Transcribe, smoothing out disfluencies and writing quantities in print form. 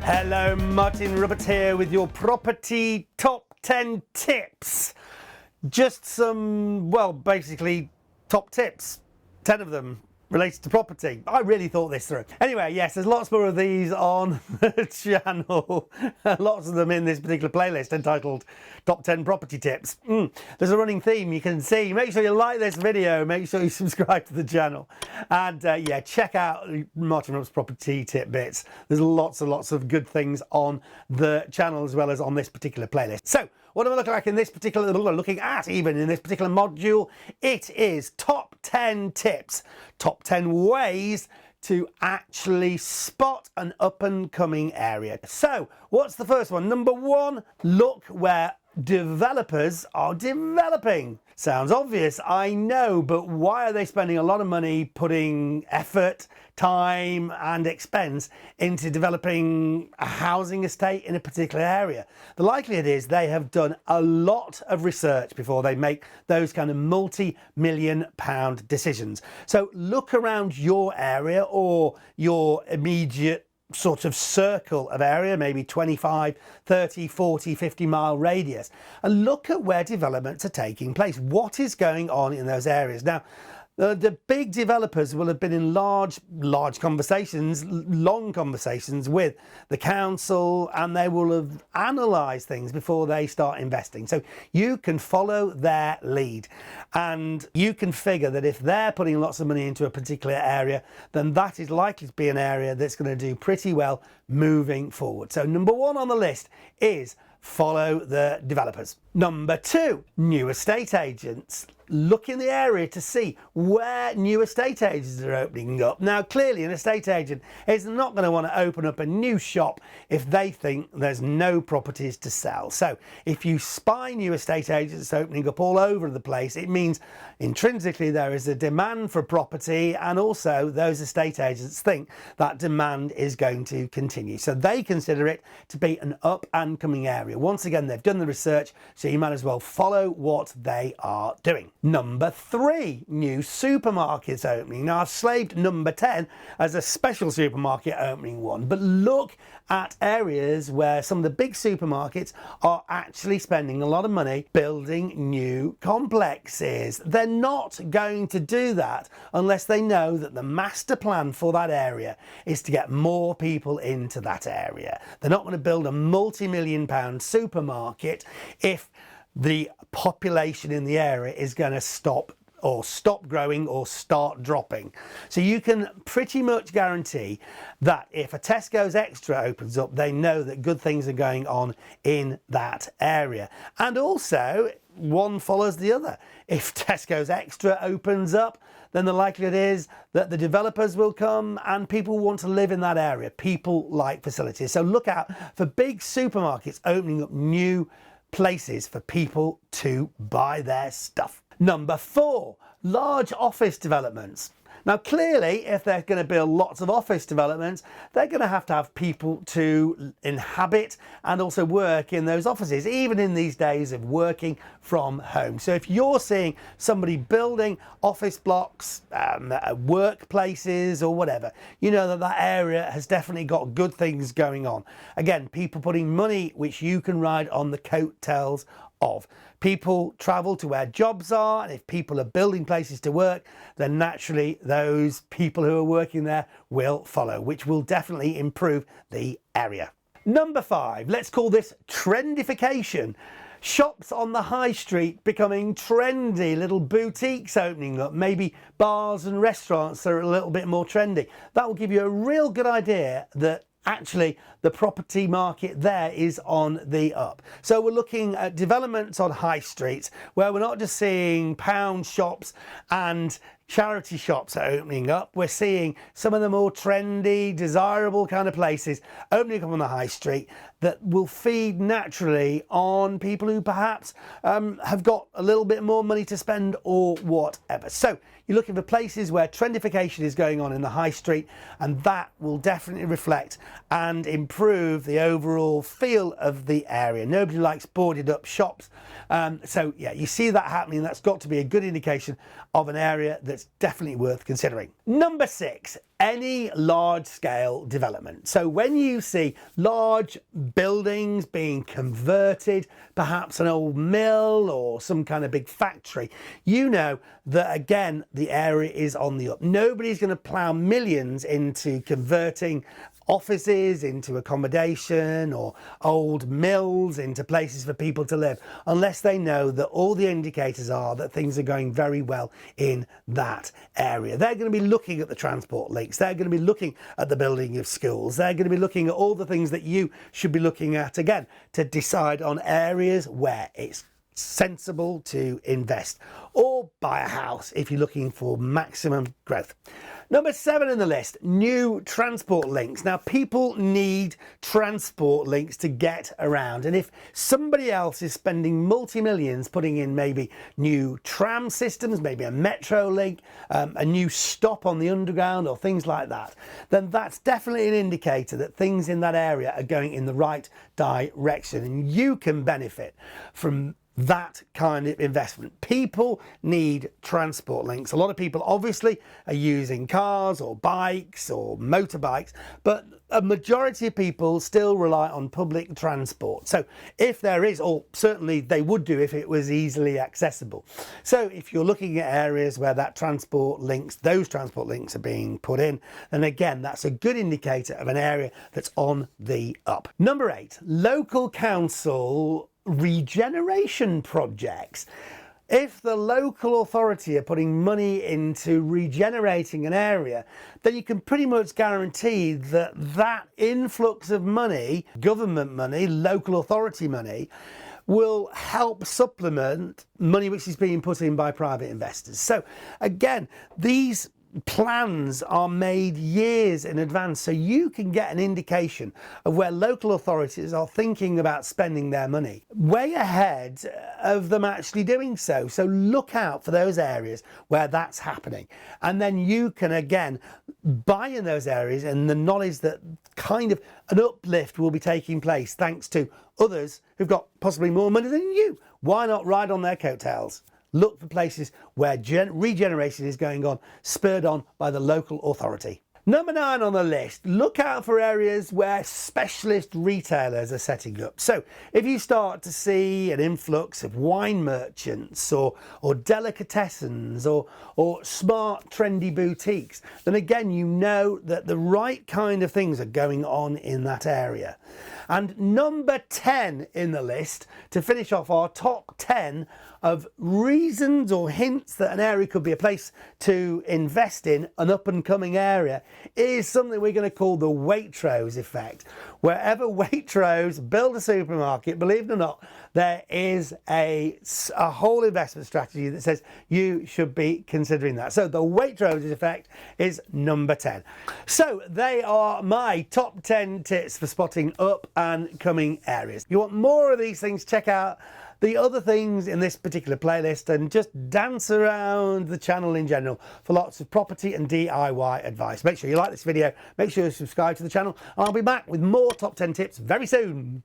Hello, Martin Roberts here with your property top 10 tips. Just some, well, basically top tips, 10 of them related to property. I really thought this through. Anyway, yes, there's lots more of these on the channel. Lots of them in this particular playlist entitled Top 10 Property Tips. There's a running theme you can see. Make sure you like this video. Make sure you subscribe to the channel. And yeah, check out Martin Roberts Property Tip Bits. There's lots and lots of good things on the channel as well as on this particular playlist. So, what am I looking at in this particular module? It is top 10 tips, top 10 ways to actually spot an up and coming area. So what's the first one? Number one, look where developers are developing. Sounds obvious, I know, but why are they spending a lot of money putting effort, time and expense into developing a housing estate in a particular area? The likelihood is they have done a lot of research before they make those kind of multi-million pound decisions. So look around your area or your immediate sort of circle of area, maybe 25, 30, 40, 50 mile radius, and look at where developments are taking place. What is going on in those areas? Now, the big developers will have been in large conversations, long conversations with the council, and they will have analysed things before they start investing. So you can follow their lead and you can figure that if they're putting lots of money into a particular area, then that is likely to be an area that's going to do pretty well moving forward. So number one on the list is follow the developers. Number two, new estate agents. Look in the area to see where new estate agents are opening up. Now, clearly an estate agent is not going to want to open up a new shop if they think there's no properties to sell. So if you spy new estate agents opening up all over the place, it means intrinsically there is a demand for property, and also those estate agents think that demand is going to continue. So they consider it to be an up and coming area. Once again, they've done the research, so you might as well follow what they are doing. Number three, new supermarkets opening. Now, I've slaved number 10 as a special supermarket opening one, but look at areas where some of the big supermarkets are actually spending a lot of money building new complexes. They're not going to do that unless they know that the master plan for that area is to get more people into that area. They're not going to build a multi-million pound supermarket if the population in the area is going to stop growing or start dropping. So you can pretty much guarantee that if a Tesco's Extra opens up, they know that good things are going on in that area. And also, one follows the other. If Tesco's Extra opens up, then the likelihood is that the developers will come and people want to live in that area. People like facilities. So look out for big supermarkets opening up new places for people to buy their stuff. Number four, large office developments. Now, clearly, if they're going to build lots of office developments, they're going to have people to inhabit and also work in those offices, even in these days of working from home. So if you're seeing somebody building office blocks, workplaces or whatever, you know that that area has definitely got good things going on. Again, people putting money which you can ride on the coattails of. People travel to where jobs are, and if people are building places to work, then naturally those people who are working there will follow, which will definitely improve the area. Number five, let's call this trendification. Shops on the high street becoming trendy, little boutiques opening up, maybe bars and restaurants that are a little bit more trendy. That will give you a real good idea that actually the property market there is on the up. So we're looking at developments on high streets where we're not just seeing pound shops and charity shops are opening up. We're seeing some of the more trendy, desirable kind of places opening up on the high street that will feed naturally on people who perhaps have got a little bit more money to spend or whatever. So you're looking for places where trendification is going on in the high street, and that will definitely reflect and improve the overall feel of the area. Nobody likes boarded up shops. So yeah, you see that happening. That's got to be a good indication of an area that's definitely worth considering. Number six, any large scale development. So when you see large buildings being converted, perhaps an old mill or some kind of big factory, you know that again the area is on the up. Nobody's going to plough millions into converting offices into accommodation or old mills into places for people to live unless they know that all the indicators are that things are going very well in that area. They're going to be looking at the transport links, they're going to be looking at the building of schools, they're going to be looking at all the things that you should be looking at again to decide on areas where it's sensible to invest or buy a house if you're looking for maximum growth. Number 7 in the list, new transport links. Now people need transport links to get around, and if somebody else is spending multi-millions putting in maybe new tram systems, maybe a metro link, a new stop on the underground or things like that, then that's definitely an indicator that things in that area are going in the right direction and you can benefit from that kind of investment. People need transport links. A lot of people obviously are using cars or bikes or motorbikes, but a majority of people still rely on public transport. So if there is, or certainly they would do if it was easily accessible. So if you're looking at areas where that transport links, those transport links are being put in, then again that's a good indicator of an area that's on the up. Number 8, local council regeneration projects. If the local authority are putting money into regenerating an area, then you can pretty much guarantee that that influx of money, government money, local authority money, will help supplement money which is being put in by private investors. So again, these plans are made years in advance, so you can get an indication of where local authorities are thinking about spending their money way ahead of them actually doing so. So look out for those areas where that's happening, and then you can again buy in those areas and the knowledge that kind of an uplift will be taking place thanks to others who've got possibly more money than you. Why not ride on their coattails? Look for places where regeneration is going on, spurred on by the local authority. Number 9 on the list, look out for areas where specialist retailers are setting up. So if you start to see an influx of wine merchants or delicatessens or smart trendy boutiques, then again you know that the right kind of things are going on in that area. And number 10 in the list, to finish off our top 10 of reasons or hints that an area could be a place to invest in, an up and coming area, is something we're going to call the Waitrose effect. Wherever Waitrose build a supermarket, believe it or not, there is a whole investment strategy that says you should be considering that. So the Waitrose effect is number 10. So they are my top 10 tips for spotting up and coming areas. You want more of these things, check out the other things in this particular playlist and just dance around the channel in general for lots of property and DIY advice. Make sure you like this video, make sure you subscribe to the channel, and I'll be back with more top 10 tips very soon.